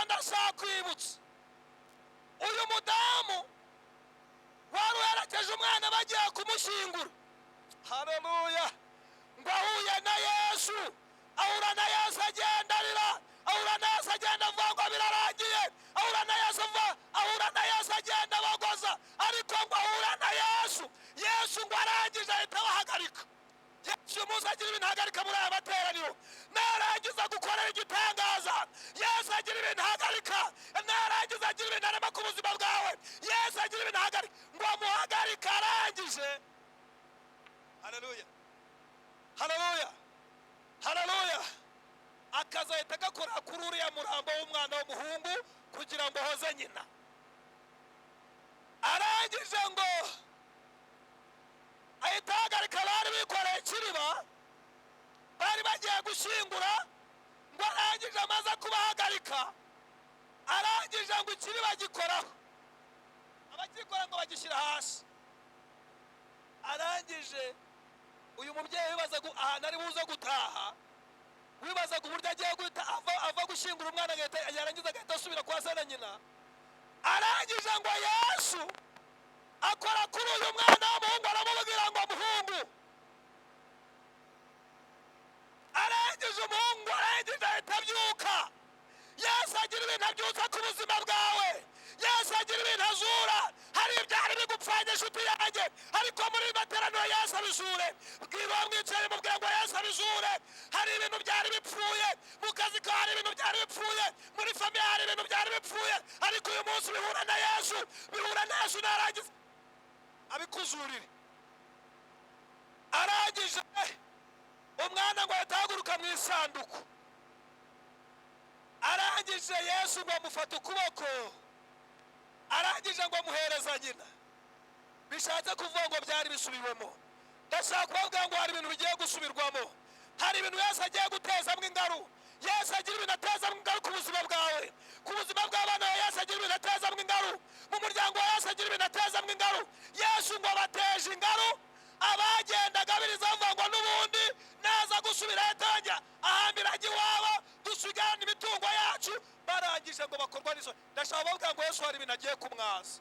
ndashaka kwibutsa uyu mudamu wari werekeje umwana bagiye kumushyingura. Haleluya. ngo ahuye na Yesu, ahura na Yesu agenda arira, ahura na Yesu agenda avuga ngo birarangiye, ahura na Yesu agenda bagoza, ariko ngo ahura na Yesu ngo arangije ahita abahagarika. Yesu umunsi agira ibintu ahagarika muri aya materaniro, narangiza gukorera igitangaza Yesu agira ibintu ahagarika, narangiza agira ibintu arema ku buzima bwawe Yesu agira ibintu ahagarika, ngo amuhagarika arangije. Haleluya, haleluya, haleluya. Akazahita gakora kuri uriya murambo w'umwana w'umuhungu kugira ngo hoze nyina. Arangije ngo ahita ahagarika bari bikoreye ikiriba, bari bagiye gushyingura, ngo arangije amaze kubahagarika, arangije ngo ikiriba gikoraho, abagikora ngo bagishyira hasi. Arangije uyu mubyeyi wibazaga ahantu ari buze gutaha, wibazaga uburyo agiye guhita ava gushyingura umwana, yarangiza agahita asubira kwa se na nyina. Arangije ngo Yesu akora kuri uyu mwana w'umuhungu, aramubwira ngo muhungu. Arangije umuhungu arangije ahita abyuka. Yesu agira ibintu abyutsa ku buzima bwawe, Yesu agira ibintu azura. Hari ibyari bigupfanye inshuti yanjye, ariko muri materaniro Yesu abizure. Bwira uwo mwicaye mubwira ngo Yesu abizure. Hari ibintu byari bipfuye mu kazi kawe, hari ibintu byari bipfuye muri famiye, hari ibintu byari bipfuye, ariko uyu munsi bihura na Yesu, narangiza abikuzurire. Arangije umwana ngo yatahaguruka mu isanduku. Arangije Yesu ngo amufata ukuboko, arangije ngo amuhereza nyina. Bishatse kuvuga ngo byari bisubiwemo. Ndashaka kuvuga ngo hari ibintu bigiye gusubirwamo, hari ibintu Yesu agiye gutezamo ingaru. Yesu agira ibintu atezamo ingaru ku buzima bwawe, ku buzima bw'abana bawe Yesu agira ibintu atezamo ingaru, mu muryango wa Yesu agira ibintu atezamo ingaru. Yesu ngo bateje ingaru abagendaga biriza bavuga ngo n'ubundi naza gusubira yatangira ahambira iwabo dusigana imitungo yacu. Barangije ngo bakorwa n'isoni. Ndashaka kuvuga ngo Yesu hari ibintu agiye kumwaza.